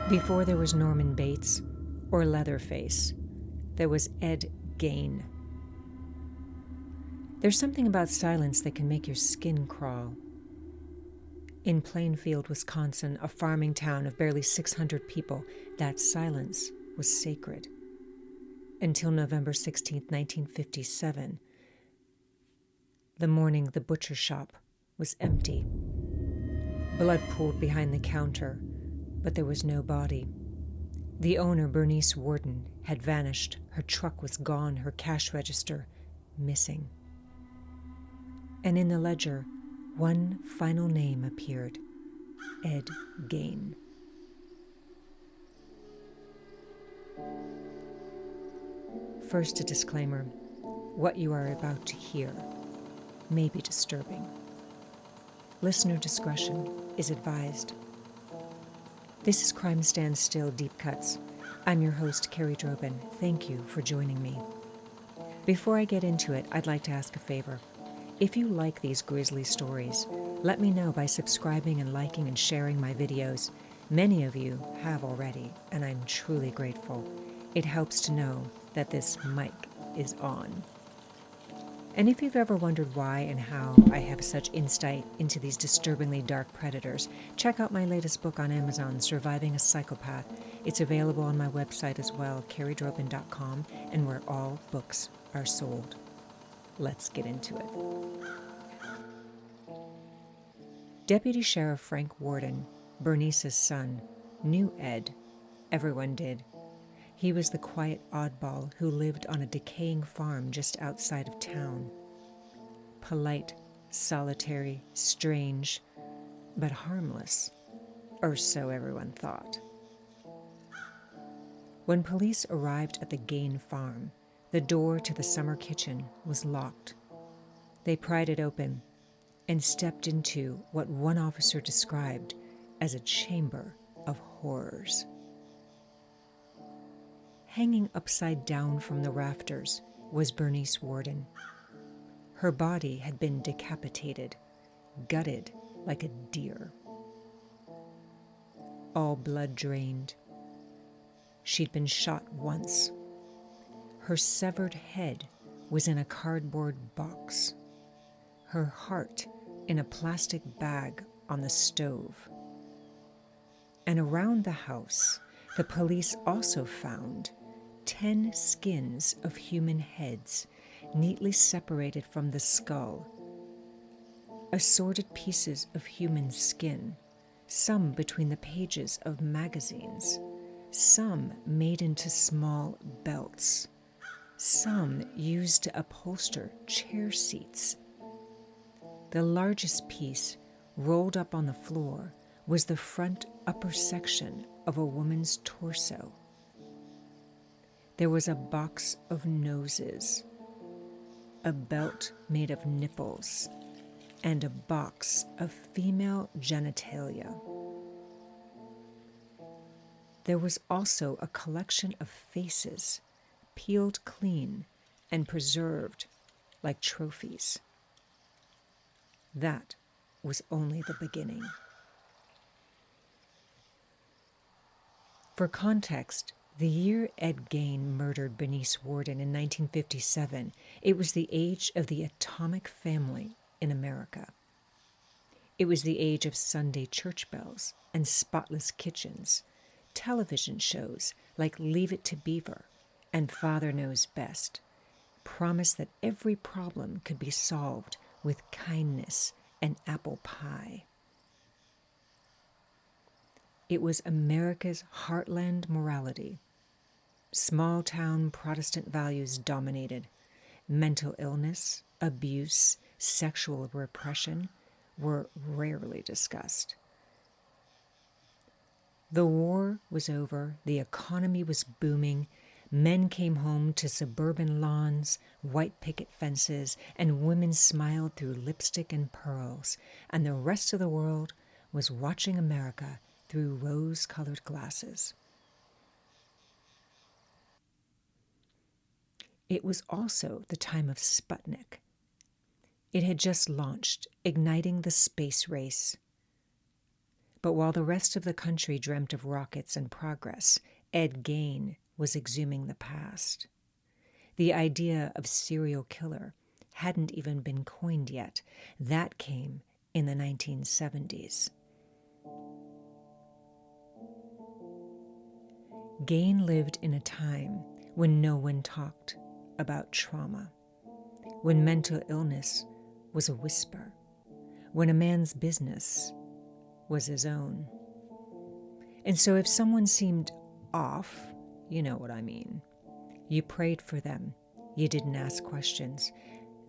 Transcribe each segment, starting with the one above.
Before there was Norman Bates or Leatherface, there was Ed Gein. There's something about silence that can make your skin crawl. In Plainfield, Wisconsin, a farming town of barely 600 people, that silence was sacred. Until November 16, 1957, the morning the butcher shop was empty. Blood pooled behind the counter, but there was no body. The owner, Bernice Worden, had vanished. Her truck was gone, her cash register missing. And in the ledger, one final name appeared: Ed Gein. First, a disclaimer. What you are about to hear may be disturbing. Listener discretion is advised. This is Crime Stands Still Deep Cuts. I'm your host, Kerrie Droban. Thank you for joining me. Before I get into it, I'd like to ask a favor. If you like these grisly stories, let me know by subscribing and liking and sharing my videos. Many of you have already, and I'm truly grateful. It helps to know that this mic is on. And if you've ever wondered why and how I have such insight into these disturbingly dark predators, check out my latest book on Amazon, Surviving a Psychopath. It's available on my website as well, kerriedroban.com, and where all books are sold. Let's get into it. Deputy Sheriff Frank Worden, Bernice's son, knew Ed. Everyone did. He was the quiet oddball who lived on a decaying farm just outside of town. Polite, solitary, strange, but harmless, or so everyone thought. When police arrived at the Gein farm, the door to the summer kitchen was locked. They pried it open and stepped into what one officer described as a chamber of horrors. Hanging upside down from the rafters was Bernice Worden. Her body had been decapitated, gutted like a deer. All blood drained. She'd been shot once. Her severed head was in a cardboard box. Her heart in a plastic bag on the stove. And around the house, the police also found 10 skins of human heads, neatly separated from the skull. Assorted pieces of human skin, some between the pages of magazines, some made into small belts, some used to upholster chair seats. The largest piece, rolled up on the floor, was the front upper section of a woman's torso. There was a box of noses, a belt made of nipples, and a box of female genitalia. There was also a collection of faces, peeled clean and preserved like trophies. That was only the beginning. For context, the year Ed Gein murdered Bernice Worden in 1957, it was the age of the atomic family in America. It was the age of Sunday church bells and spotless kitchens, television shows like Leave It to Beaver and Father Knows Best promised that every problem could be solved with kindness and apple pie. It was America's heartland morality. Small-town Protestant values dominated. Mental illness, abuse, sexual repression were rarely discussed. The war was over, the economy was booming, men came home to suburban lawns, white picket fences, and women smiled through lipstick and pearls, and the rest of the world was watching America through rose-colored glasses. It was also the time of Sputnik. It had just launched, igniting the space race. But while the rest of the country dreamt of rockets and progress, Ed Gein was exhuming the past. The idea of serial killer hadn't even been coined yet. That came in the 1970s. Gein lived in a time when no one talked about trauma, when mental illness was a whisper, when a man's business was his own. And so if someone seemed off, you know what I mean, you prayed for them, you didn't ask questions.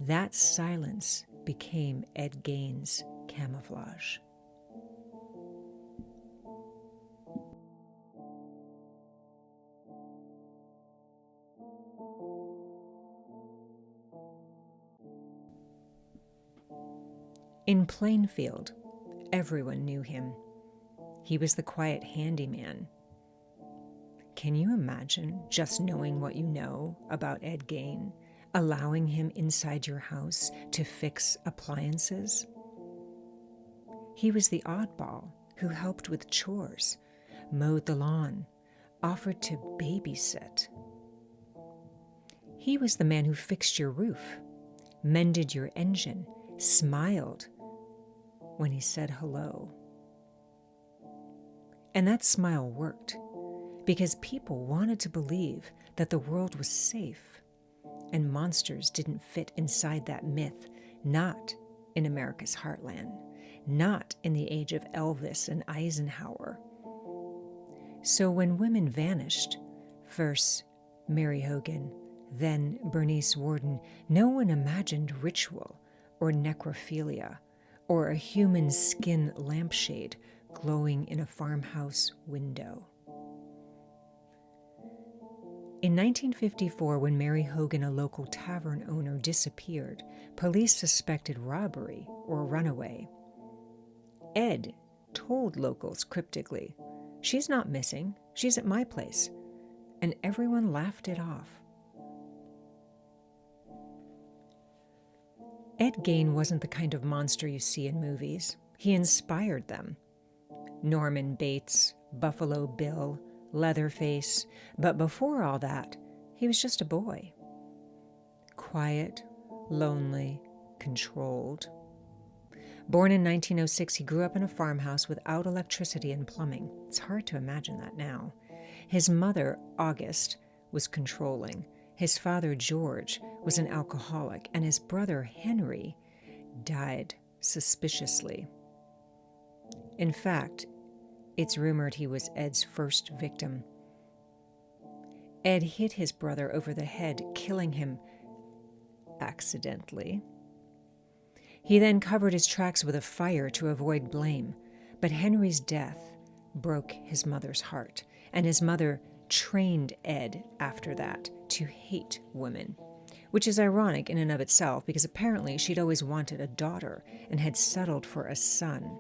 That silence became Ed Gein's camouflage. In Plainfield, everyone knew him. He was the quiet handyman. Can you imagine just knowing what you know about Ed Gein, allowing him inside your house to fix appliances? He was the oddball who helped with chores, mowed the lawn, offered to babysit. He was the man who fixed your roof, mended your engine, smiled when he said hello. And that smile worked because people wanted to believe that the world was safe and monsters didn't fit inside that myth, not in America's heartland, not in the age of Elvis and Eisenhower. So when women vanished, first Mary Hogan, then Bernice Worden, no one imagined ritual or necrophilia or a human skin lampshade glowing in a farmhouse window. In 1954, when Mary Hogan, a local tavern owner, disappeared, police suspected robbery or runaway. Ed told locals cryptically, "She's not missing, she's at my place," and everyone laughed it off. Ed Gein wasn't the kind of monster you see in movies. He inspired them. Norman Bates, Buffalo Bill, Leatherface, but before all that, he was just a boy. Quiet, lonely, controlled. Born in 1906, he grew up in a farmhouse without electricity and plumbing. It's hard to imagine that now. His mother, August, was controlling. His father, George, was an alcoholic, and his brother, Henry, died suspiciously. In fact, it's rumored he was Ed's first victim. Ed hit his brother over the head, killing him accidentally. He then covered his tracks with a fire to avoid blame, but Henry's death broke his mother's heart, and his mother trained Ed after that to hate women, which is ironic in and of itself because apparently she'd always wanted a daughter and had settled for a son.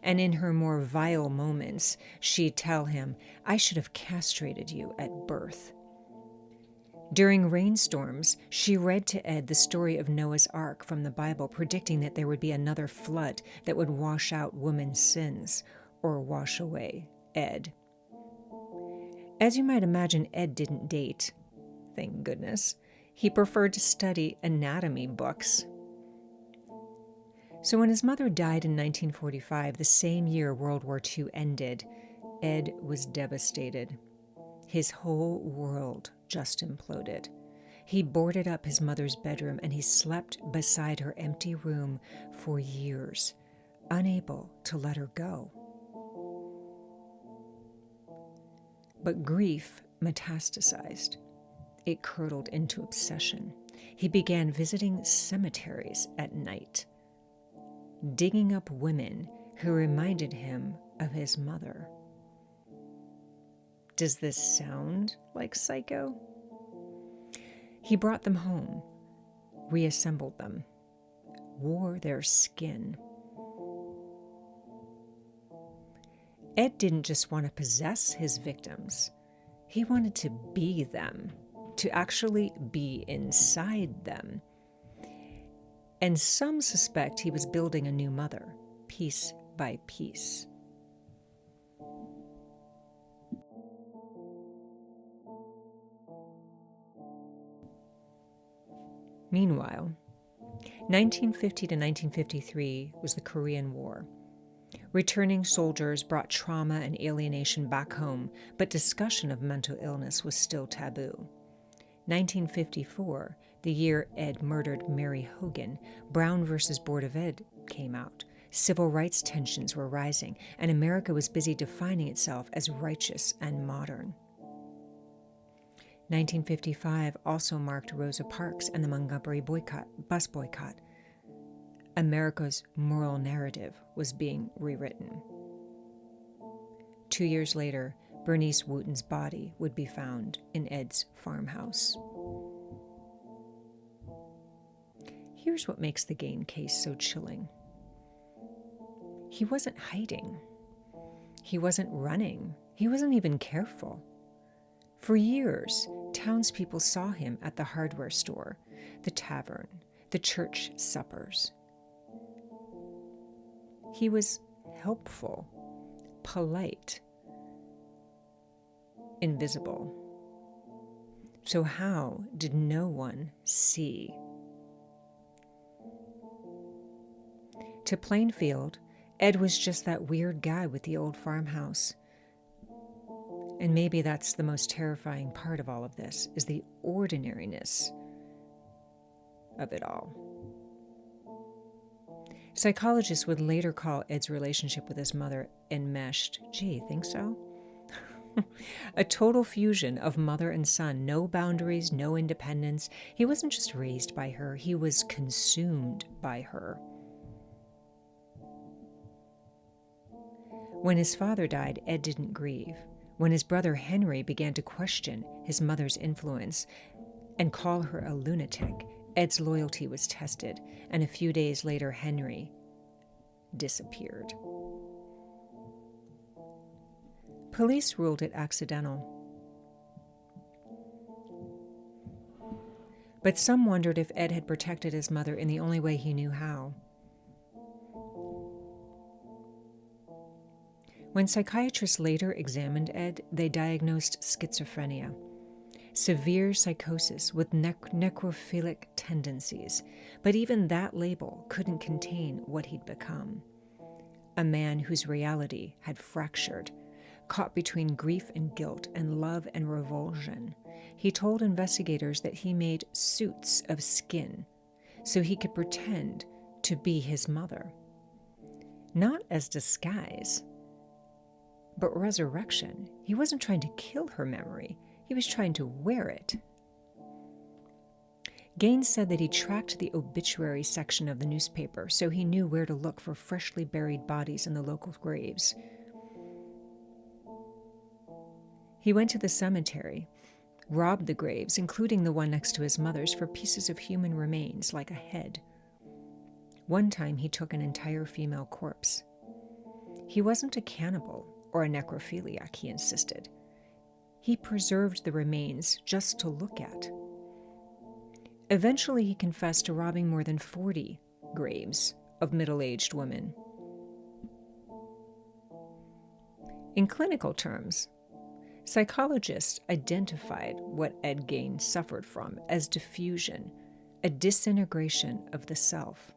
And in her more vile moments, she'd tell him, "I should have castrated you at birth." During rainstorms, she read to Ed the story of Noah's Ark from the Bible, predicting that there would be another flood that would wash out women's sins or wash away Ed. As you might imagine, Ed didn't date. Thank goodness. He preferred to study anatomy books. So when his mother died in 1945, the same year World War II ended, Ed was devastated. His whole world just imploded. He boarded up his mother's bedroom and he slept beside her empty room for years, unable to let her go. But grief metastasized. It curdled into obsession. He began visiting cemeteries at night, digging up women who reminded him of his mother. Does this sound like Psycho? He brought them home, reassembled them, wore their skin. Ed didn't just want to possess his victims. He wanted to be them, to actually be inside them. And some suspect he was building a new mother, piece by piece. Meanwhile, 1950 to 1953 was the Korean War. Returning soldiers brought trauma and alienation back home, but discussion of mental illness was still taboo. 1954, the year Ed murdered Mary Hogan, Brown versus Board of Ed came out. Civil rights tensions were rising, and America was busy defining itself as righteous and modern. 1955 also marked Rosa Parks and the Montgomery bus boycott. America's moral narrative was being rewritten. 2 years later, Bernice Wooten's body would be found in Ed's farmhouse. Here's what makes the Gein case so chilling. He wasn't hiding. He wasn't running. He wasn't even careful. For years, townspeople saw him at the hardware store, the tavern, the church suppers. He was helpful, polite, invisible. So how did no one see? To Plainfield, Ed was just that weird guy with the old farmhouse. And maybe that's the most terrifying part of all of this, is the ordinariness of it all. Psychologists would later call Ed's relationship with his mother enmeshed. Gee, think so? A total fusion of mother and son, no boundaries, no independence. He wasn't just raised by her, he was consumed by her. When his father died, Ed didn't grieve. When his brother Henry began to question his mother's influence and call her a lunatic, Ed's loyalty was tested, and a few days later, Henry disappeared. Police ruled it accidental. But some wondered if Ed had protected his mother in the only way he knew how. When psychiatrists later examined Ed, they diagnosed schizophrenia, severe psychosis with necrophilic tendencies, but even that label couldn't contain what he'd become. A man whose reality had fractured, caught between grief and guilt and love and revulsion. He told investigators that he made suits of skin so he could pretend to be his mother. Not as disguise, but resurrection. He wasn't trying to kill her memory. He was trying to wear it. Gein said that he tracked the obituary section of the newspaper so he knew where to look for freshly buried bodies in the local graves. He went to the cemetery, robbed the graves, including the one next to his mother's, for pieces of human remains like a head. One time he took an entire female corpse. He wasn't a cannibal or a necrophiliac, he insisted. He preserved the remains just to look at. Eventually, he confessed to robbing more than 40 graves of middle-aged women. In clinical terms, psychologists identified what Ed Gein suffered from as diffusion, a disintegration of the self.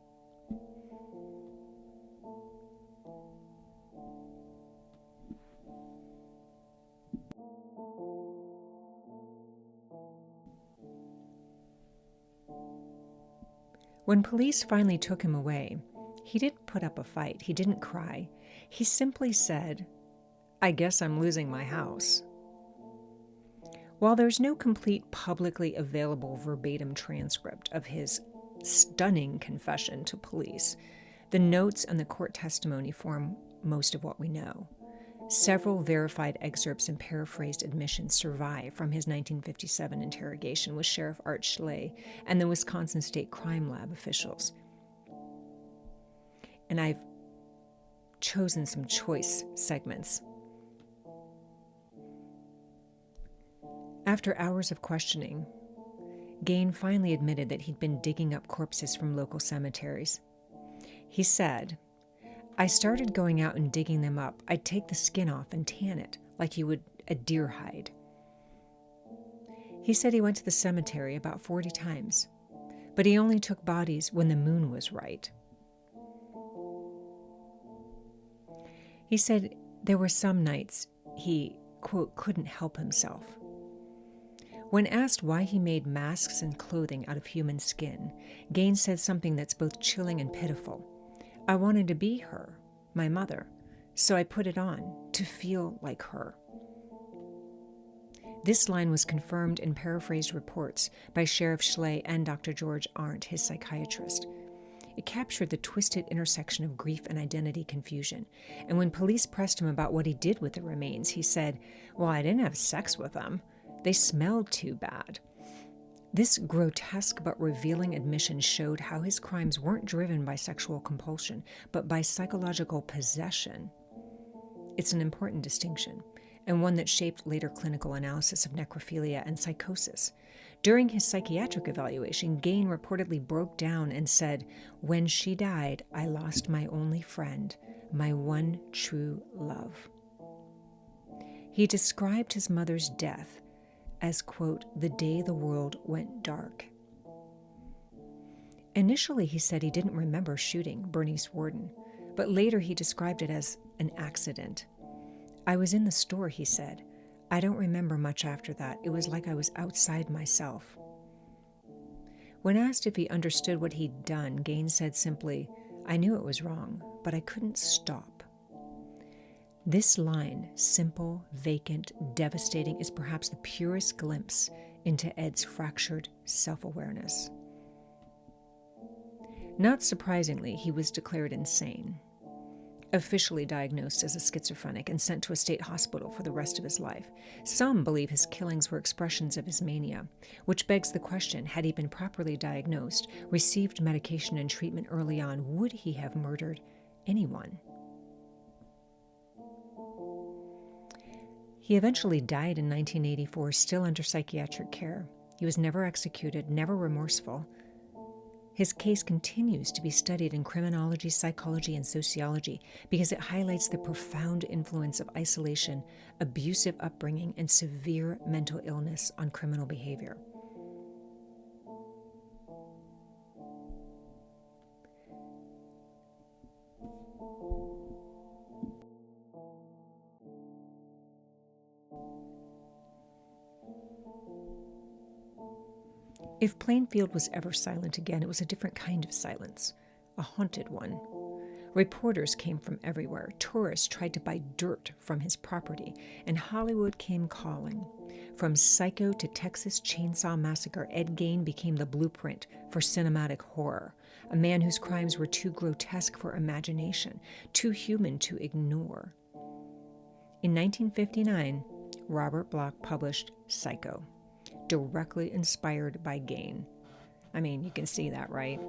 When police finally took him away, he didn't put up a fight. He didn't cry. He simply said, "I guess I'm losing my house." While there's no complete publicly available verbatim transcript of his stunning confession to police, the notes and the court testimony form most of what we know. Several verified excerpts and paraphrased admissions survive from his 1957 interrogation with Sheriff Art Schley and the Wisconsin State Crime Lab officials. And I've chosen some choice segments. After hours of questioning, Gein finally admitted that he'd been digging up corpses from local cemeteries. He said, "I started going out and digging them up. I'd take the skin off and tan it, like you would a deer hide." He said he went to the cemetery about 40 times, but he only took bodies when the moon was right. He said there were some nights he, quote, couldn't help himself. When asked why he made masks and clothing out of human skin, Gein said something that's both chilling and pitiful. I wanted to be her, my mother, so I put it on to feel like her. This line was confirmed in paraphrased reports by Sheriff Schley and Dr. George Arndt, his psychiatrist. It captured the twisted intersection of grief and identity confusion. And when police pressed him about what he did with the remains, he said, "Well, I didn't have sex with them. They smelled too bad." This grotesque but revealing admission showed how his crimes weren't driven by sexual compulsion, but by psychological possession. It's an important distinction, and one that shaped later clinical analysis of necrophilia and psychosis. During his psychiatric evaluation, Gein reportedly broke down and said, "When she died, I lost my only friend, my one true love." He described his mother's death as, quote, "the day the world went dark." Initially, he said he didn't remember shooting Bernice Worden, but later he described it as an accident. "I was in the store," he said. "I don't remember much after that. It was like I was outside myself." When asked if he understood what he'd done, Gein said simply, "I knew it was wrong, but I couldn't stop." This line, simple, vacant, devastating, is perhaps the purest glimpse into Ed's fractured self-awareness. Not surprisingly, he was declared insane, officially diagnosed as a schizophrenic and sent to a state hospital for the rest of his life. Some believe his killings were expressions of his mania, which begs the question, had he been properly diagnosed, received medication and treatment early on, would he have murdered anyone? He eventually died in 1984, still under psychiatric care. He was never executed, never remorseful. His case continues to be studied in criminology, psychology, and sociology because it highlights the profound influence of isolation, abusive upbringing, and severe mental illness on criminal behavior. If Plainfield was ever silent again, it was a different kind of silence, a haunted one. Reporters came from everywhere. Tourists tried to buy dirt from his property, and Hollywood came calling. From Psycho to Texas Chainsaw Massacre, Ed Gein became the blueprint for cinematic horror, a man whose crimes were too grotesque for imagination, too human to ignore. In 1959, Robert Bloch published Psycho, directly inspired by Gein. I mean, you can see that, right?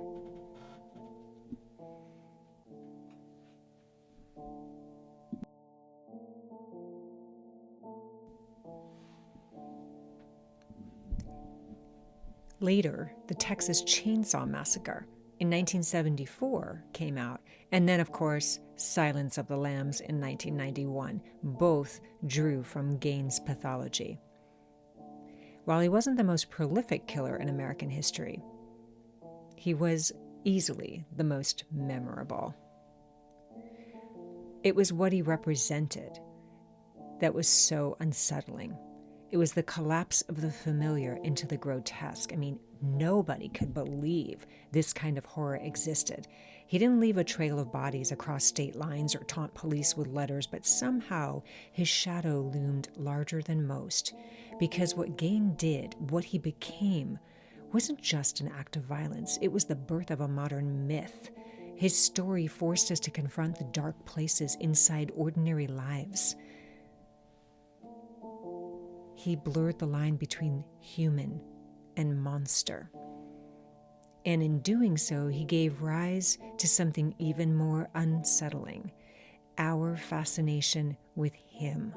Later, the Texas Chainsaw Massacre in 1974 came out, and then, of course, Silence of the Lambs in 1991. Both drew from Gein's pathology. While he wasn't the most prolific killer in American history, he was easily the most memorable. It was what he represented that was so unsettling. It was the collapse of the familiar into the grotesque. I mean, nobody could believe this kind of horror existed. He didn't leave a trail of bodies across state lines or taunt police with letters, but somehow his shadow loomed larger than most, because what Gein did, what he became, wasn't just an act of violence. It was the birth of a modern myth. His story forced us to confront the dark places inside ordinary lives. He blurred the line between human and monster. And in doing so, he gave rise to something even more unsettling, our fascination with him.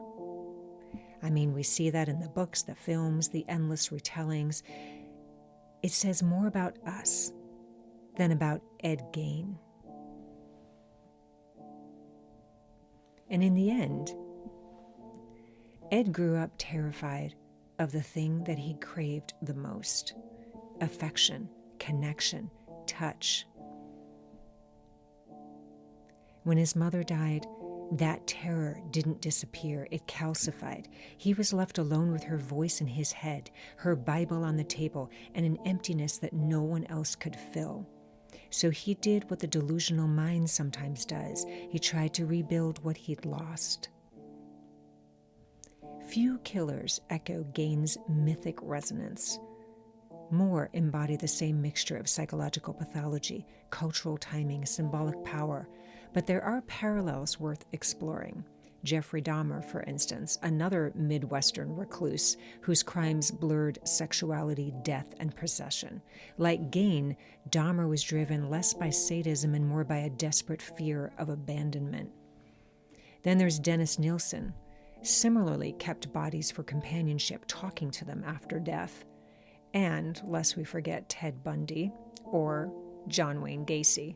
I mean, we see that in the books, the films, the endless retellings. It says more about us than about Ed Gein. And in the end, Ed grew up terrified of the thing that he craved the most: affection, connection, touch. When his mother died, that terror didn't disappear, it calcified. He was left alone with her voice in his head, her Bible on the table, and an emptiness that no one else could fill. So he did what the delusional mind sometimes does. He tried to rebuild what he'd lost. Few killers echo Gein's mythic resonance. More embody the same mixture of psychological pathology, cultural timing, symbolic power, but there are parallels worth exploring. Jeffrey Dahmer, for instance, another Midwestern recluse whose crimes blurred sexuality, death, and possession. Like Gein, Dahmer was driven less by sadism and more by a desperate fear of abandonment. Then there's Dennis Nielsen, similarly kept bodies for companionship, talking to them after death. And, lest we forget, Ted Bundy or John Wayne Gacy.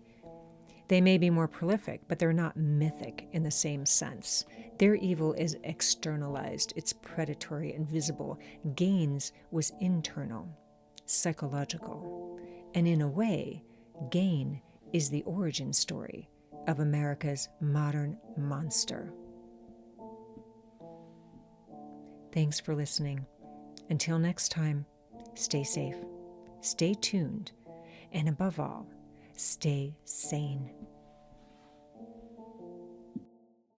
They may be more prolific, but they're not mythic in the same sense. Their evil is externalized, it's predatory and visible. Gein's was internal, psychological. And in a way, Gein is the origin story of America's modern monster. Thanks for listening. Until next time, stay safe, stay tuned, and above all, stay sane.